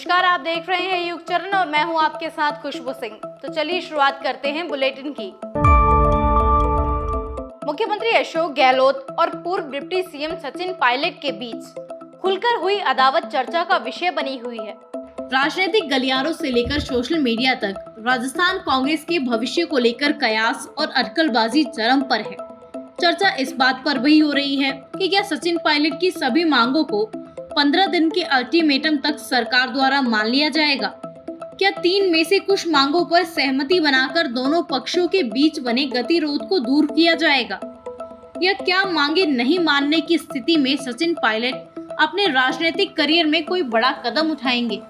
नमस्कार, आप देख रहे हैं युग चरण और मैं हूं आपके साथ खुशबू सिंह। तो चलिए शुरुआत करते हैं बुलेटिन की। मुख्यमंत्री अशोक गहलोत और पूर्व डिप्टी सीएम सचिन पायलट के बीच खुलकर हुई अदावत चर्चा का विषय बनी हुई है। राजनीतिक गलियारों से लेकर सोशल मीडिया तक राजस्थान कांग्रेस के भविष्य को लेकर कयास और अटकलबाजी चरम पर है। चर्चा इस बात पर भी हो रही है कि क्या सचिन पायलट की सभी मांगों को 15 दिन के अल्टीमेटम तक सरकार द्वारा मान लिया जाएगा। क्या 3 में से कुछ मांगों पर सहमति बनाकर दोनों पक्षों के बीच बने गतिरोध को दूर किया जाएगा, या क्या मांगे नहीं मानने की स्थिति में सचिन पायलट अपने राजनीतिक करियर में कोई बड़ा कदम उठाएंगे।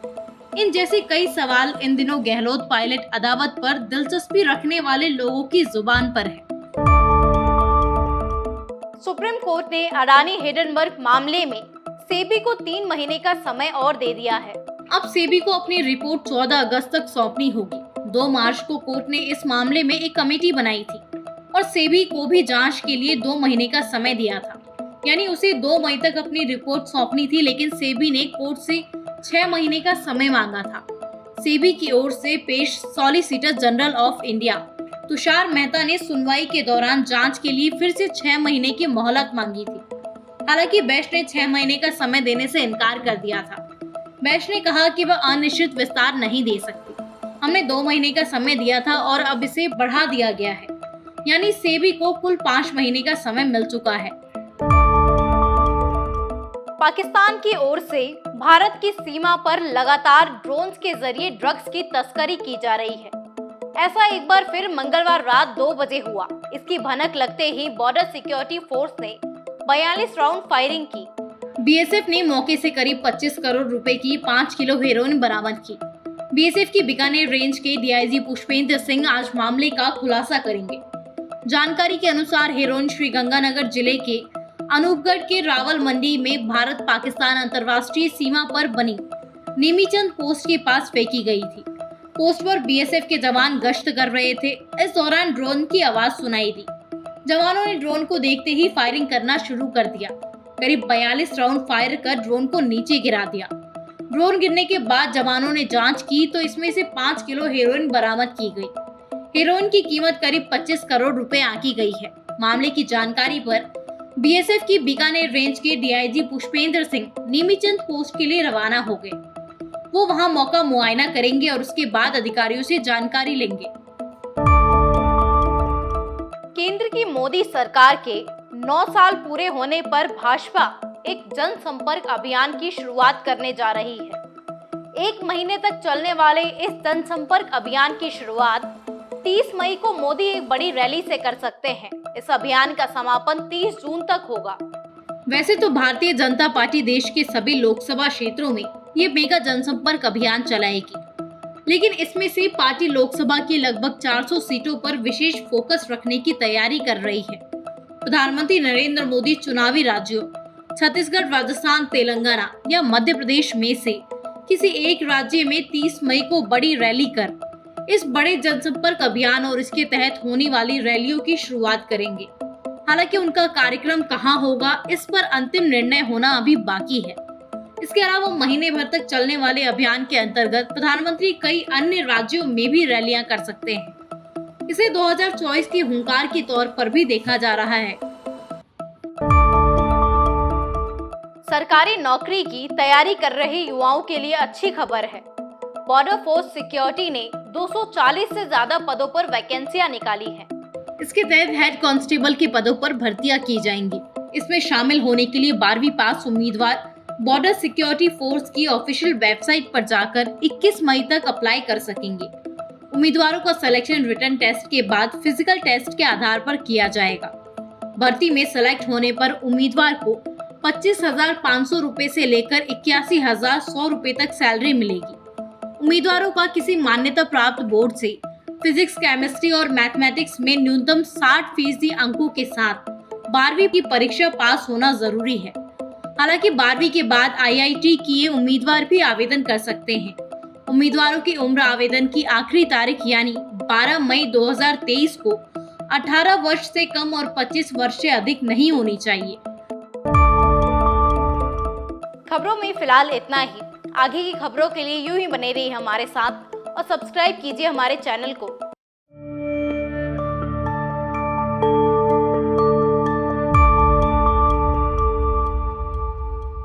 इन जैसे कई सवाल इन दिनों गहलोत पायलट अदावत पर दिलचस्पी रखने वाले लोगों की जुबान पर है। सुप्रीम कोर्ट ने अडानी हिंडनबर्ग मामले में सेबी को 3 महीने का समय और दे दिया है। अब सेबी को अपनी रिपोर्ट 14 अगस्त तक सौंपनी होगी। 2 मार्च को कोर्ट ने इस मामले में एक कमेटी बनाई थी और सेबी को भी जांच के लिए 2 महीने का समय दिया था, यानी उसे 2 मई तक अपनी रिपोर्ट सौंपनी थी, लेकिन सेबी ने कोर्ट से 6 महीने का समय मांगा था। सेबी की ओर से पेश solicitor general of India Tushar Mehta ने सुनवाई के दौरान जांच के लिए फिर से 6 महीने की मोहलत मांगी थी। हालांकि बेंच ने 6 महीने का समय देने से इनकार कर दिया था। बेंच ने कहा कि वह अनिश्चित विस्तार नहीं दे सकती। हमने 2 महीने का समय दिया था और अब इसे बढ़ा दिया गया है, यानी सेबी को कुल 5 महीने का समय मिल चुका है। पाकिस्तान की ओर से भारत की सीमा पर लगातार ड्रोन्स के जरिए ड्रग्स की तस्करी की जा रही है। ऐसा एक बार फिर मंगलवार रात 2 बजे हुआ। इसकी भनक लगते ही बॉर्डर सिक्योरिटी फोर्स ने 42 राउंड फायरिंग की। बीएसएफ ने मौके से करीब 25 करोड़ रुपए की 5 किलो हेरोइन बरामद की। बीएसएफ की बीकानेर रेंज के डीआईजी पुष्पेंद्र सिंह आज मामले का खुलासा करेंगे। जानकारी के अनुसार हेरोइन श्रीगंगानगर जिले के अनूपगढ़ के रावल मंडी में भारत पाकिस्तान अंतर्राष्ट्रीय सीमा पर बनी नीमीचंद पोस्ट के पास फेंकी गई थी। पोस्ट पर बीएसएफ के जवान गश्त कर रहे थे। इस दौरान ड्रोन की आवाज सुनाई दी। जवानों ने ड्रोन को देखते ही फायरिंग करना शुरू कर दिया। करीब 42 राउंड फायर कर ड्रोन को नीचे गिरा दिया। ड्रोन गिरने के बाद जवानों ने जांच की तो इसमें से 5 किलो हेरोइन बरामद की गई। हेरोइन की कीमत करीब 25 करोड़ रुपए आंकी गई है। मामले की जानकारी पर बीएसएफ की बीकानेर रेंज के डीआईजी पुष्पेंद्र सिंह नीमीचंद पोस्ट के लिए रवाना हो गए। वो वहां मौका मुआयना करेंगे और उसके बाद अधिकारियों से जानकारी लेंगे। केंद्र की मोदी सरकार के 9 साल पूरे होने पर भाजपा एक जनसंपर्क अभियान की शुरुआत करने जा रही है। 1 महीने तक चलने वाले इस जनसंपर्क अभियान की शुरुआत 30 मई को मोदी एक बड़ी रैली से कर सकते हैं। इस अभियान का समापन 30 जून तक होगा। वैसे तो भारतीय जनता पार्टी देश के सभी लोकसभा क्षेत्रों में ये मेगा जनसंपर्क अभियान चलाएगी, लेकिन इसमें से पार्टी लोकसभा की लगभग 400 सीटों पर विशेष फोकस रखने की तैयारी कर रही है। प्रधानमंत्री नरेंद्र मोदी चुनावी राज्यों छत्तीसगढ़, राजस्थान, तेलंगाना या मध्य प्रदेश में से किसी एक राज्य में 30 मई को बड़ी रैली कर इस बड़े जनसंपर्क अभियान और इसके तहत होने वाली रैलियों की शुरुआत करेंगे। हालांकि उनका कार्यक्रम कहां होगा, इस पर अंतिम निर्णय होना अभी बाकी है। इसके अलावा महीने भर तक चलने वाले अभियान के अंतर्गत प्रधानमंत्री कई अन्य राज्यों में भी रैलियां कर सकते हैं। इसे 2024 की हुंकार के तौर पर भी देखा जा रहा है। सरकारी नौकरी की तैयारी कर रहे युवाओं के लिए अच्छी खबर है। बॉर्डर फोर्स सिक्योरिटी ने 240 से ज्यादा पदों पर वैकेंसियां निकाली हैं। इसके तहत हेड कांस्टेबल के पदों पर भर्तियां की जाएंगी। इसमें शामिल होने के लिए 12वीं पास उम्मीदवार बॉर्डर सिक्योरिटी फोर्स की ऑफिशियल वेबसाइट पर जाकर 21 मई तक अप्लाई कर सकेंगे। उम्मीदवारों का सिलेक्शन रिटन टेस्ट के बाद फिजिकल टेस्ट के आधार पर किया जाएगा। भर्ती में सेलेक्ट होने पर उम्मीदवार को 25,500 रुपए से लेकर 81,100 रुपए तक सैलरी मिलेगी। उम्मीदवारों का किसी मान्यता प्राप्त बोर्ड से फिजिक्स, केमिस्ट्री और मैथमेटिक्स में न्यूनतम 60% अंकों के साथ 12वीं की परीक्षा पास होना जरूरी है। हालांकि 12वीं के बाद आईआईटी किए उम्मीदवार भी आवेदन कर सकते हैं। उम्मीदवारों की उम्र आवेदन की आखिरी तारीख यानी 12 मई 2023 को 18 वर्ष से कम और 25 वर्ष से अधिक नहीं होनी चाहिए। खबरों में फिलहाल इतना ही। आगे की खबरों के लिए यूं ही बने रहिए हमारे साथ और सब्सक्राइब कीजिए हमारे चैनल को